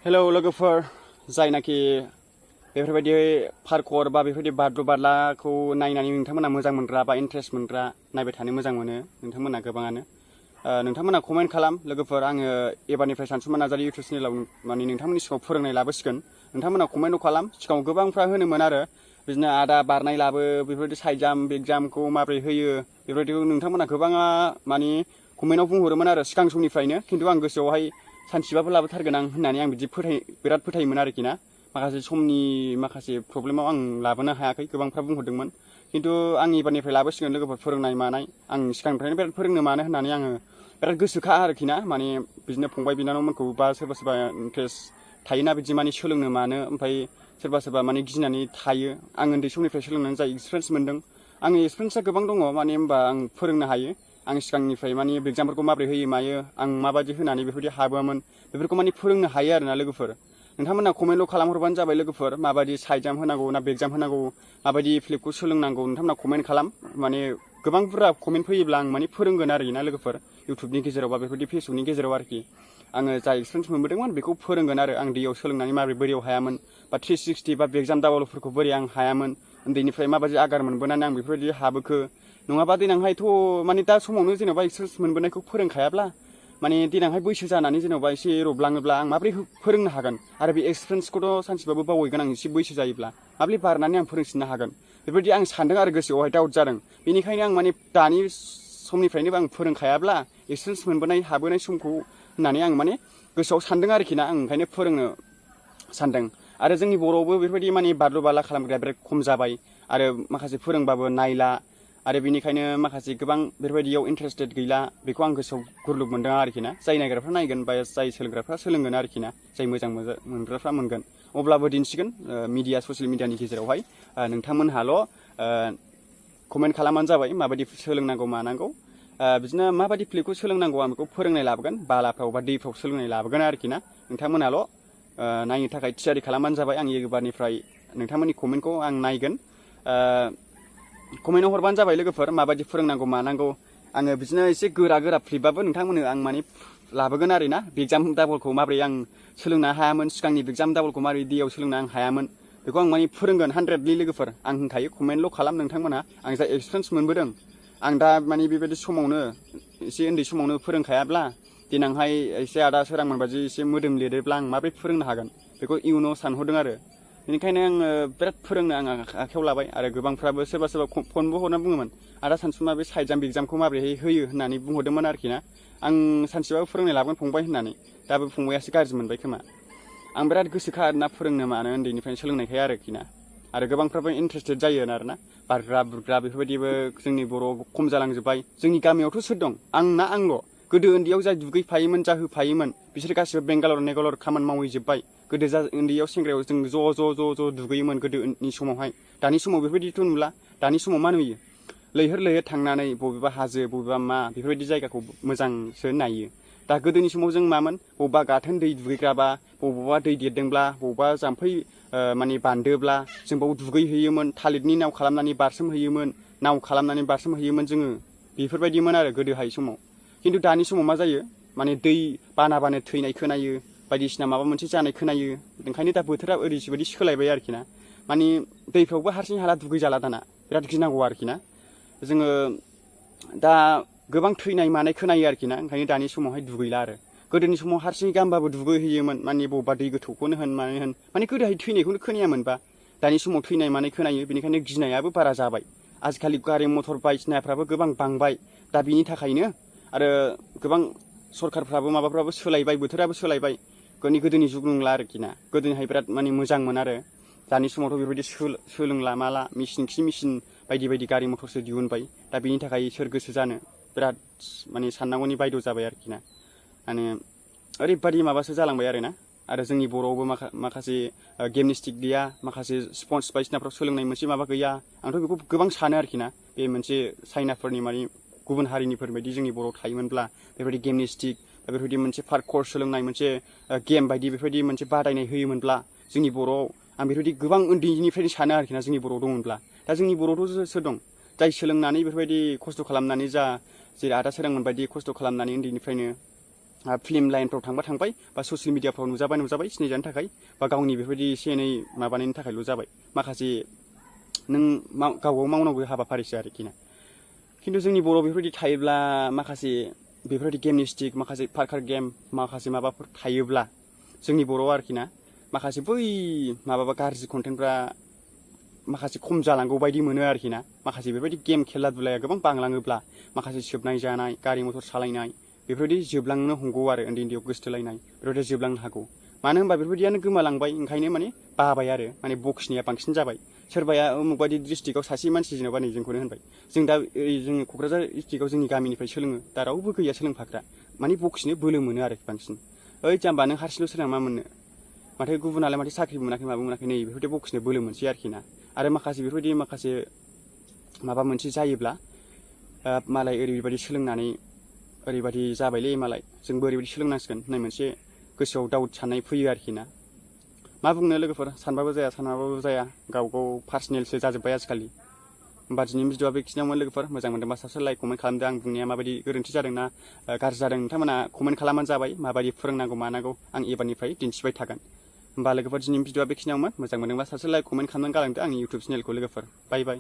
hello लोगोफोर जायनाखि बेफोरबायदि पार्कर बा बेफोरबायदि बारदु बारलाखौ नायनानै नोंथांमोना मोजां मोनग्रा बा इन्ट्रेस्ट मोनग्रा नायबाय थानो मोजां मोनो नोंथांमोना गोबाङानो नोंथांमोना कमेन्ट खालाम लोगोफोर आङो एबारनिफ्राय सानसुमा नार्जारी इउटुब चेनेलाव माने नोंथांमोननि सिगाङाव फोरोंनाय लाबोसिगोन नोंथांमोना कमेन्ट खालाम सिगाङाव गोबांफ्रा होनोमोन आरो बिदिनो आदा बारनाय लाबो बेफोरबायदि साइड जाम्प बिग जाम्पखौ माबोरै होयो बेफोरबायदिखौ नोंथांमोना गोबाङा माने कमेन्टआव बुंहरोमोन आरो सिगां समनिफ्रायनो खिन्थु आं गोसोआवहाय सानसेबाबो लाबोथारगोन आं होननानै आं बिदि बिराद फोथायोमोन आरोखि ना माखासे समनि माखासे प्रब्लेमाव आं लाबोनो हायाखै गोबांफ्रा बुंहरदोंमोन खिन्थु आं एबारनिफ्राय लाबोसिगोन लोगोफोर फोरोंनाय मानाय आं सिगांनिफ्रायनो बिराद फोरोंनो मानो होननानै आङो बिराद गोसोखा आरोखि ना माने बिदिनो फंबाय बिनानावमोनखौ बा सोरबा सोरबा इन्ट्रेस्ट थायोना बिदि माने सोलोंनो मानो ओमफ्राय सोरबा सोरबा माने गिनानै थायो आं उन्दै समनिफ्राय सोलोंनानै जाय एक्सपिरियेन्स मोनदों आंनि एक्सपिरियेन्सआ गोबां दङ माने होनबा आं फोरोंनो हायो आं सिगांनिफ्राय माने एग्जामफोरखौ माबोरै होयो मायो आं माबायदि होनानै बेफोरबायदि हाबोमोन बेफोरखौ माने फोरोंनो हायो आरोना लोगोफोर नोंथांमोना कमेन्टल' खालामहरबानो जाबाय लोगोफोर माबायदि साइड जाम्प होनांगौ ना बेक जाम्प होनांगौ माबायदि फ्लिपखौ सोलोंनांगौ नोंथांमोना कमेन्ट खालाम माने गोबां बुरजा कमेन्ट फैयोब्ला आं माने फोरोंगोन आरोखि ना लोगोफोर इउटुबनि गेजेराव बा बेफोरबायदि फेसबुकनि गेजेराव आरोखि आङो जा एक्सपिरियेन्स मोनबोदोंमोन बेखौ फोरोंगोन आरो आं दैयाव सोलोंनानै माबोरै बोरियाव हायामोन बा 360 बा बेक जाम्प डाबलफोरखौ बोरै आं हायामोन उन्दैनिफ्राय माबायदि आगार मोनबोनानै आं बेफोरबायदि हाबोखो नङाबा देनांहायथ' माने दा समावनो जेनेबा एक्सपिरियेन्स मोनबोनायखौ फोरोंखायाब्ला माने देनांहाय बैसो जानानै जेनेबा एसे रबलाङोब्ला आं माबोरै फोरोंनो हागोन आरो बे एक्सपिरियेन्सखौथ' सानसेबाबो बावहैगोन आं एसे बैसो जायोब्ला माबोरै बारनानै आं फोरोंफिननो हागोन बेबायदि आं सानदों आरो गोसोआवहाय डाउट जादों बेनिखायनो आं माने दानि समनिफ्रायनो आं फोरोंखायाब्ला एक्सपिरियेन्स मोनबोनाय हाबोनाय समखौ होननानै आं माने गोसोआव सानदों आरोखि ना आं ओंखायनो फोरोंनो सानदों आरो जोंनि बर'आवबो बेफोरबायदि माने बारलु बारला खालामग्राया बिराद खम जाबाय आरो माखासे फोरोंबाबो नायला आरो बेनिखायनो माखासे गोबां बेफोरबायदियाव इन्टारेस्टेड गैला बेखौ आं गोसोआव गुरलुब मोनदों आरोखि ना जाय नायग्राफ्रा नायगोन बा जाय सोलोंग्राफ्रा सोलोंगोन आरोखि ना जाय मोजां मोनग्राफ्रा मोनगोन अब्लाबो दिन्थिगोन मिडिया ससियेल मिडियानि गेजेरावहाय नोंथांमोनहाल' कमेन्ट खालामबानो जाबाय माबायदि सोलोंनांगौ मानांगौ बिदिनो माबायदि फ्लिपखौ सोलोंनांगौ आं बेखौ फोरोंनाय लाबोगोन बालाफ्राव बा दैफ्राव सोलोंनाय लाबोगोन आरोखि ना नोंथांमोनाल' नायनो थाखाय थियारि खालामबानो जाबाय आं एबारनिफ्राय नोंथांमोननि कमेन्टखौ आं नायगोन कमेन्टआव हरबानो जाबाय लोगोफोर माबायदि फोरोंनांगौ मानांगौ आङो बिदिनो एसे गोरा फ्लिपबाबो नोंथांमोननो आं माने लाबोगोन आरोना बेक जाम्प डाबलखौ माबोरै आं सोलोंनो हायामोन सिगांनि बेक जाम्प डाबलखौ माबोरै दैयाव सोलोंनो आं हायामोन बेखौ आं माने फोरोंगोन 100लि लोगोफोर आं होनखायो कमेन्टल' खालाम नोंथांमोना आं जा एक्सपिरियेन्स मोनबोदों आं दा माने बेबायदि समावनो एसे उन्दै समावनो फोरोंखायाब्ला देनांहाय एसे आदा सोरांमोन बादि एसे मोदोम लिरोब्ला आं माबोरै फोरोंनो हागोन बेखौ इयुनाव सानहरदों आरो बेनिखायनो आङो बिराद फोरोंनो आं आखायाव लाबाय आरो गोबांफ्राबो सोरबा फनबो हरना बुङोमोन आदा सानसुमा बे साइड जाम्प एग्जामखौ माबोरैहाय होयो होननानै बुंहरदोंमोन आरोखि ना आं सानसेबाबो फोरोंनाय लाबोगोन फंबाय होननानै दाबो फंबायासो गाज्रि मोनबाय खोमा आं बिराद गोसोखा आरोना फोरोंनो मानो उन्दैनिफ्रायनो सोलोंनायखाय आरोखि ना आरो गोबांफ्राबो इन्टारेस्टेड जायो आरोना बारग्रा बुरग्रा बेफोरबायदिबो जोंनि बर'आव खम जालांजोब्बाय जोंनि गामियावथ' सोर दं आंना आंल' गोदो उन्दैयाव जाय दुगैफायोमोन जाहोफायोमोन बिसोर गासिबो बेंगालर खामानि मावहैजोब्बाय गोदो जा उन्दैयाव सेंग्रायाव जों ज' दुगैयोमोन गोदोनि समावहाय दानि समाव बेफोरबायदिथ' नुला दानि समाव मा नुयो लैहोर थांनानै बबेबा हाजो बबेबा मा बेफोरबायदि जायगाखौ मोजांसो नायो दा गोदोनि समाव जों मामोन बबेबा गाथोन दै दुगैग्राबा बबेबा दै देरदोंब्ला बबेबा जाम्फै माने बान्दोब्ला जों बाव दुगैहैयोमोन थालिरनि नाव खालामनानै बारसोमहैयोमोन जोङो बेफोरबायदिमोन आरो गोदोहाय समाव खिन्थु दानि समाव मा जायो माने दै बानाबानो थैनाय खोनायो बायदिसिना माबा मोनसे जानाय खोनायो ओंखायनो दा बोथोरा ओरैबायदि सोलायबाय आरोखि ना माने दैफ्रावबो हारसिं हाला दुगैजाला दाना बिराद गिनांगौ आरोखि ना जोङो दा गोबां थैनाय मानाय खोनायो आरोखि ना ओंखायनो दानि समावहाय दुगैला आरो गोदोनि समाव हारसिं गामबाबो दुगैहैयोमोन माने बबेबा दै गोथौखौनो होन मानो होन माने गोदोहाय थैनायखौनो खोनायामोनबा दानि समाव थैनाय मानाय खोनायो बेनिखायनो गिनायाबो बारा जाबाय आजिखालि गारि मटर बायदिसिनाफ्राबो गोबां बांबाय दा बिनि थाखायनो आरो गोबां सरखारफ्राबो माबाफ्राबो सोलायबाय बोथोराबो सोलायबाय गोदोनि जुग नंला आरोखि ना गोदोहाय बिराद माने मोजांमोन आरो दानि समावथ' बेफोरबायदि सोलोंला माला मेचिन बायदि गारि मटरसो दिहुनबाय दा बिनि थाखाय सोर गोसो जानो बिराद माने साननांगौनि बायद' जाबाय आरोखि ना माने ओरैबायदि माबासो जालांबाय आरो ना आरो जोंनि बर'आवबो माखासे गिमनेस्टिक गैया माखासे स्पर्ट्स बायदिसिनाफ्राव सोलोंनाय मोनसे माबा गैया आंथ' बेखौ गोबां सानो आरोखि ना बे मोनसे चाइनाफोरनि माने गुबुन हारिनिफोर बायदि जोंनि बर'आव थायोमोनब्ला बेबायदि गिमनेस्टिक बेफोरबायदि मोनसे पार्कर सोलोंनाय मोनसे गेम बायदि बेफोरबायदि मोनसे बादायनाय होयोमोनब्ला जोंनि बर'आव आं बेफोरबायदि गोबां उन्दैनिफ्रायनो सानो आरोखि ना जोंनि बर'आव दंमोनब्ला दा जोंनि बर'आवथ' सोर दं जाय सोलोंनानै बेफोरबायदि खस्थ' खालामनानै जेरै आदा सोरांमोन बायदि खस्थ' खालामनानै उन्दैनिफ्रायनो फिल्म लाइनफ्राव थांबा थांबाय बा ससियेल मिडियाफ्राव नुजाबाय सिनायजानो थाखाय बा गावनि बेफोरबायदि एसे एनै माबानायनि थाखायल' जाबाय माखासे नों गावबाव मावनांगौ हाबाफारिसो आरोखि ना खिन्थु जोंनि बर' बेफोरबायदि थायोब्ला माखासे बेफोरबायदि गेमनि स्टिक माखासे पार्कार गेम माखासे माबाफोर थायोब्ला जोंनि बर'आव आरोखि ना माखासे बै माबाबा गाज्रि कन्टेन्टफ्रा माखासे खम जालांगौ बायदि मोनो आरोखि ना माखासे बेफोरबायदि गेम खेला दुलाया गोबां बांलाङोब्ला माखासे सोबनाय जानाय गारि मथर सालायनाय बेफोरबायदि जोबलांनो हमगौ आरो उन्दैयाव गोसोथोलायनाय बेफोरबायदि जोबलांनो हागौ मानो होनबा बेफोरबायदियानो गोमालांबाय ओंखायनो माने बाबाय आरो माने बक्सनिया बांसिन जाबाय सोरबाया उमुक बायदि डिस्ट्रिक्टआव सासे मानसि जेनेबा नै जोंखौनो होनबाय जों दा जोंनि क'क्राझार डिस्ट्रिक्टआव जोंनि गामिनिफ्राय सोलोङो दा रावबो गैया सोलोंफाग्रा माने बक्सनो बोलो मोनो आरो बांसिन ओइ जाम्बा नों हारसिंल' सोलोंना मा मोननो माथो गुबुनालाय माथो साख्रि मोनाखै माबा मोनाखै नै बेफोरबायदि बक्सनो बोलो मोनसै आरोखि ना आरो माखासे बेफोरबायदि माखासे माबा मोनसे जायोब्ला मालाय ओरैबायदि सोलोंनानै ओरैबायदि जाबायलै मालाय जोंबो ओरैबायदि सोलोंनांसिगोन होननाय मोनसे गोसोआव डाउट साननाय फैयो आरोखि ना मा बुंनो लोगोफोर सानबाबो जाया सानबाबो जाया गाव पार्सनेलसो जाजोब्बाय आजिखालि होमबा दिनैनि भिडिअआ बेखिनियावमोन लोगोफोर मोजां मोनदोंबा साबस्क्राइब लाइक कमेन्ट खालामदो आं बुंनाया माबायदि गोरोन्थि जादों ना गाज्रि जादों नोंथांमोना कमेन्ट खालामबानो जाबाय माबायदि फोरोंनांगौ मानांगौ आं एबारनिफ्राय दिन्थिबाय थागोन होमबा लोगोफोर दिनैनि भिडिअआ बेखिनियावमोन मोजां मोनदोंबा साबस्क्राइब लाइक कमेन्ट खालामनानै गालांदो आंनि इउटुब चेनेलखौ लोगोफोर बाय बाय